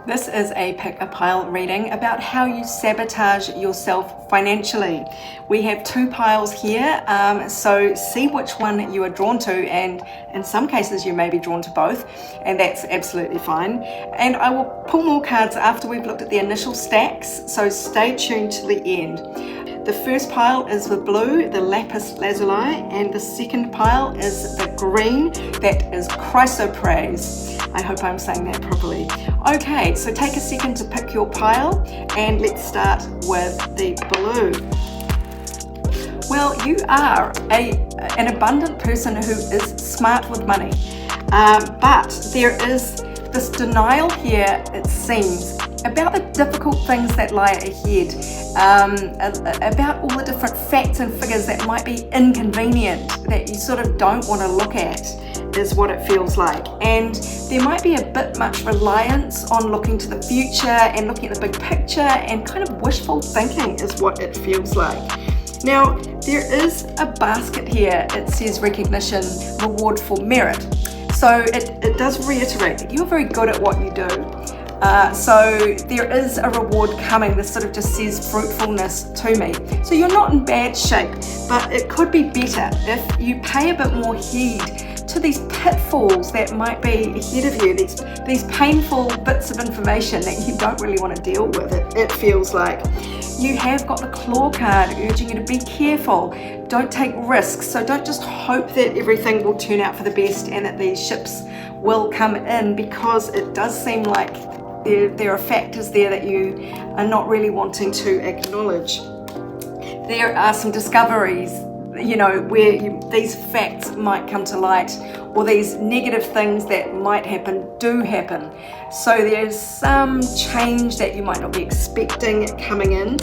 This is a pick a pile reading about how you sabotage yourself financially. We have two piles here, so see which one you are drawn to, and in some cases you may be drawn to both, and that's absolutely fine. And I will pull more cards after we've looked at the initial stacks, so stay tuned to the end. The first pile is the blue, the lapis lazuli, and the second pile is the green, that is chrysoprase. I hope I'm saying that properly. Okay, so take a second to pick your pile, and let's start with the blue. Well, you are an abundant person who is smart with money, but there is this denial here, it seems, about the difficult things that lie ahead, about all the different facts and figures that might be inconvenient, that you sort of don't want to look at, is what it feels like. And there might be a bit much reliance on looking to the future and looking at the big picture, and kind of wishful thinking is what it feels like. Now, there is a basket here. It says recognition, reward for merit. So it does reiterate that you're very good at what you do. So there is a reward coming. This sort of just says fruitfulness to me. So you're not in bad shape, but it could be better if you pay a bit more heed to these pitfalls that might be ahead of you, these painful bits of information that you don't really want to deal with, it feels like. You have got the claw card urging you to be careful, don't take risks, so don't just hope that everything will turn out for the best and that these ships will come in, because it does seem like there are factors there that you are not really wanting to acknowledge. There are some discoveries, where these facts might come to light, or these negative things that might happen do happen. So there's some change that you might not be expecting coming in,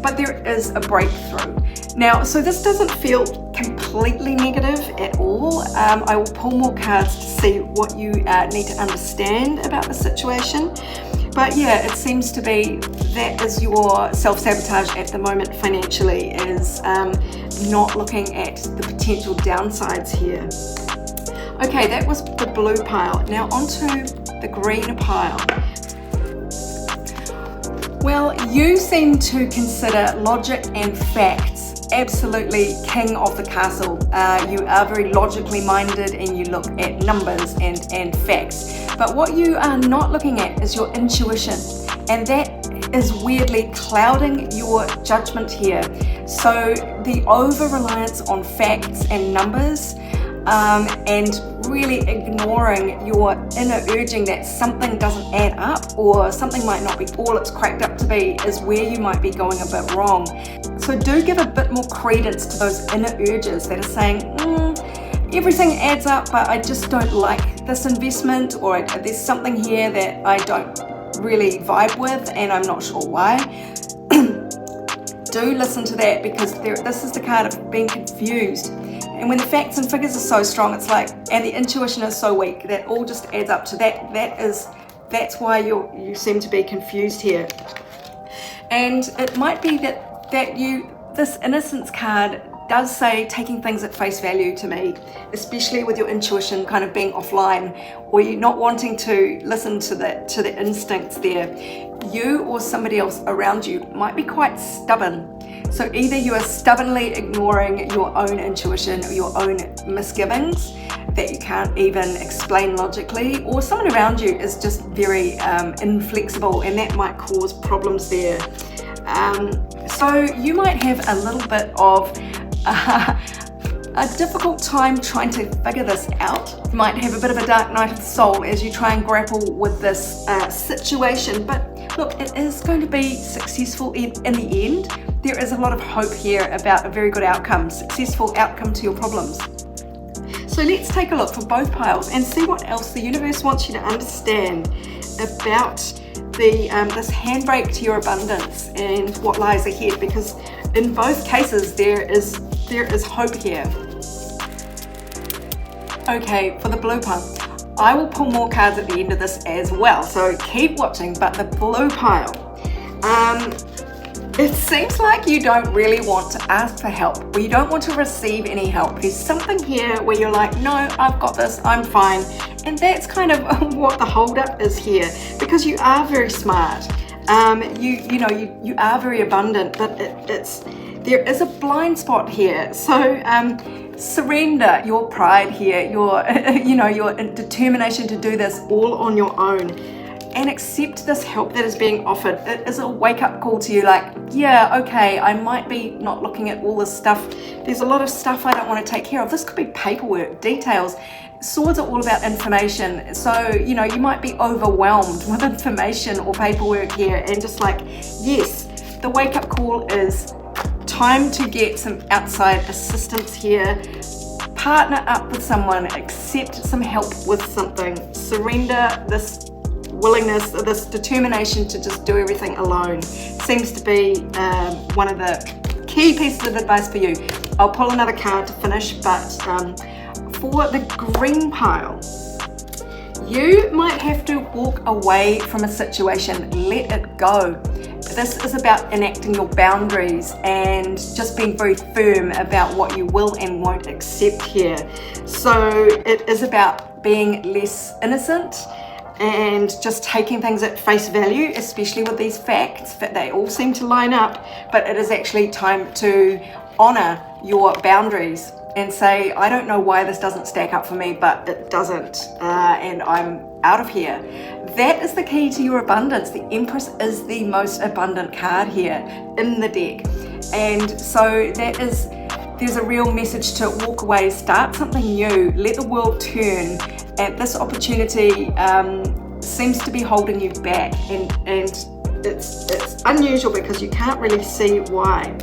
but there is a breakthrough. Now, so this doesn't feel completely negative at all. I will pull more cards to see what you need to understand about the situation. But yeah, it seems to be that is your self-sabotage at the moment financially, is not looking at the potential downsides here. Okay, that was the blue pile. Now onto the green pile. Well, you seem to consider logic and facts absolutely king of the castle. You are very logically minded and you look at numbers and facts. But what you are not looking at is your intuition, and that is weirdly clouding your judgment here. So the over-reliance on facts and numbers, and really ignoring your inner urging that something doesn't add up, or something might not be all it's cracked up to be, is where you might be going a bit wrong. So do give a bit more credence to those inner urges that are saying, everything adds up, but I just don't like this investment, or there's something here that I don't really vibe with and I'm not sure why. Do listen to that, because this is the card of being confused. And when the facts and figures are so strong, it's like, and the intuition is so weak, that all just adds up to that. That's why you seem to be confused here. And it might be that this innocence card does say taking things at face value to me, especially with your intuition kind of being offline, or you not wanting to listen to the instincts there. You or somebody else around you might be quite stubborn. So either you are stubbornly ignoring your own intuition or your own misgivings that you can't even explain logically, or someone around you is just very inflexible, and that might cause problems there. So you might have a little bit of a difficult time trying to figure this out. You might have a bit of a dark night of the soul as you try and grapple with this situation, but look, it is going to be successful in the end. There is a lot of hope here about a very good outcome, successful outcome to your problems. So let's take a look for both piles and see what else the universe wants you to understand about this handbrake to your abundance and what lies ahead, because in both cases there is hope here. Okay, for the blue pile, I will pull more cards at the end of this as well, so keep watching. But the blue pile, it seems like you don't really want to ask for help, or you don't want to receive any help. There's something here where you're like, no, I've got this, I'm fine, And that's kind of what the holdup is here, because you are very smart. You are very abundant, but there is a blind spot here. So surrender your pride here, your your determination to do this all on your own, and accept this help that is being offered. It is a wake-up call to you, like, yeah, okay, I might be not looking at all this stuff. There's a lot of stuff I don't want to take care of. This could be paperwork, details. Swords are all about information. So, you might be overwhelmed with information or paperwork here, and just like, yes, the wake-up call is time to get some outside assistance here. Partner up with someone, accept some help with something, surrender this willingness, this determination to just do everything alone. Seems to be one of the key pieces of advice for you. I'll pull another card to finish, but for the green pile, you might have to walk away from a situation, let it go. This is about enacting your boundaries and just being very firm about what you will and won't accept here. So it is about being less innocent and just taking things at face value, especially with these facts, that they all seem to line up, but it is actually time to honor your boundaries and say, I don't know why this doesn't stack up for me, but it doesn't, and I'm out of here. That is the key to your abundance. The Empress is the most abundant card here in the deck, and so there's a real message to walk away, start something new, let the world turn. And this opportunity seems to be holding you back, and it's unusual because you can't really see why.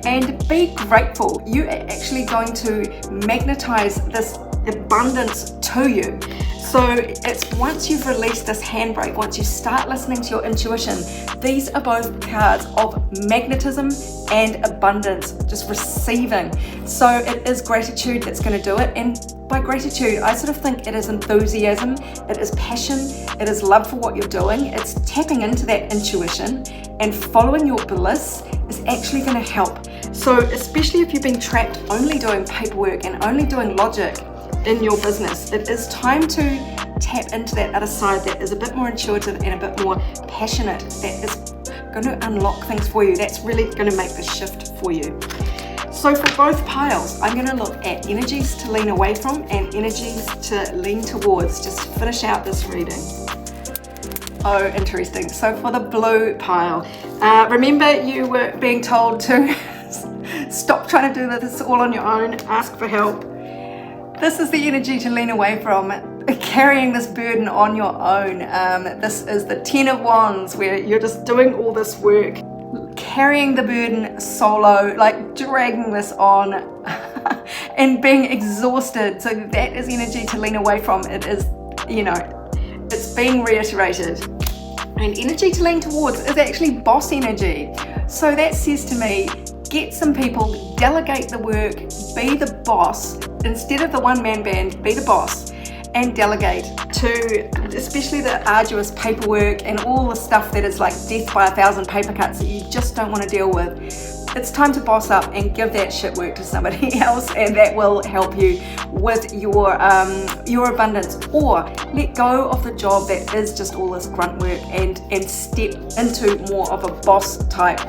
And be grateful. You're actually going to magnetize this abundance to you. So it's once you've released this handbrake, once you start listening to your intuition, these are both cards of magnetism and abundance, just receiving. So it is gratitude that's going to do it. And by gratitude, I sort of think it is enthusiasm, it is passion, it is love for what you're doing. It's tapping into that intuition, and following your bliss is actually going to help. So especially if you've been trapped only doing paperwork and only doing logic in your business, it is time to tap into that other side that is a bit more intuitive and a bit more passionate, that is going to unlock things for you. That's really going to make the shift for you. So for both piles, I'm going to look at energies to lean away from and energies to lean towards, just to finish out this reading. Oh, interesting. So for the blue pile, remember you were being told to stop trying to do this all on your own, ask for help. This is the energy to lean away from, carrying this burden on your own. This is the 10 of Wands, where you're just doing all this work, carrying the burden solo, like dragging this on and being exhausted. So that is energy to lean away from. It is, it's being reiterated. And energy to lean towards is actually boss energy. So that says to me, get some people, delegate the work, be the boss. Instead of the one-man band, be the boss and delegate to, especially the arduous paperwork and all the stuff that is like death by 1,000 paper cuts that you just don't want to deal with. It's time to boss up and give that shit work to somebody else, and that will help you with your abundance. Or let go of the job that is just all this grunt work and step into more of a boss type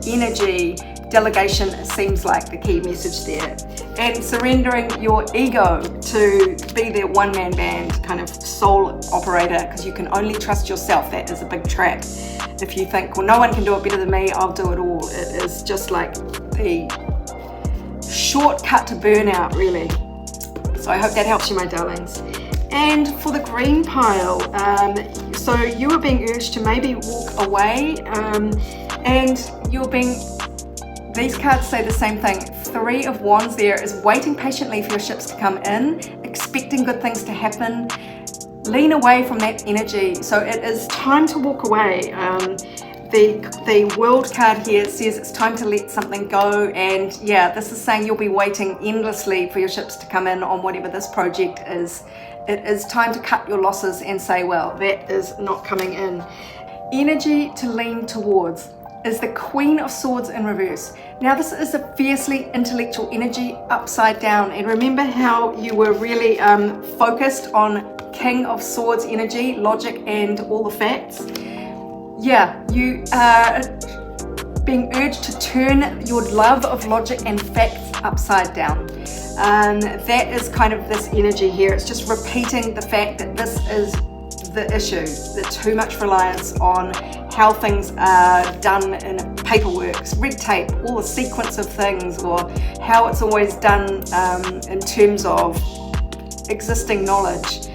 energy. Delegation seems like the key message there. And surrendering your ego to be the one-man band kind of sole operator, because you can only trust yourself. That is a big trap. If you think, well, no one can do it better than me, I'll do it all. It is just like the shortcut to burnout, really. So I hope that helps you, my darlings. And for the green pile, so you are being urged to maybe walk away, and you're being, these cards say the same thing. 3 of Wands there is waiting patiently for your ships to come in, expecting good things to happen. Lean away from that energy. So it is time to walk away. The World card here says it's time to let something go, and yeah, this is saying you'll be waiting endlessly for your ships to come in on whatever this project is. It is time to cut your losses and say, well, that is not coming in. Energy to lean towards. is the Queen of Swords in reverse. Now this is a fiercely intellectual energy upside down, and remember how you were really focused on King of Swords energy, logic and all the facts? Yeah, you are being urged to turn your love of logic and facts upside down. That is kind of this energy here. It's just repeating the fact that this is the issue, the too much reliance on how things are done in paperwork, red tape, all the sequence of things, or how it's always done in terms of existing knowledge.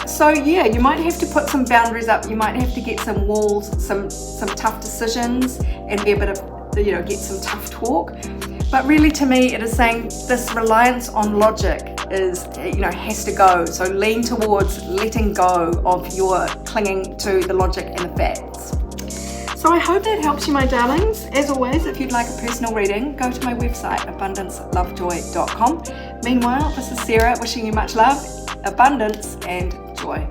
So yeah, you might have to put some boundaries up, you might have to get some walls, some tough decisions, and be a bit of, get some tough talk. But really, to me, it is saying this reliance on logic is, has to go. So lean towards letting go of your clinging to the logic and the facts. So I hope that helps you, my darlings. As always, if you'd like a personal reading, go to my website, abundancelovejoy.com. Meanwhile, this is Sarah wishing you much love, abundance, and joy.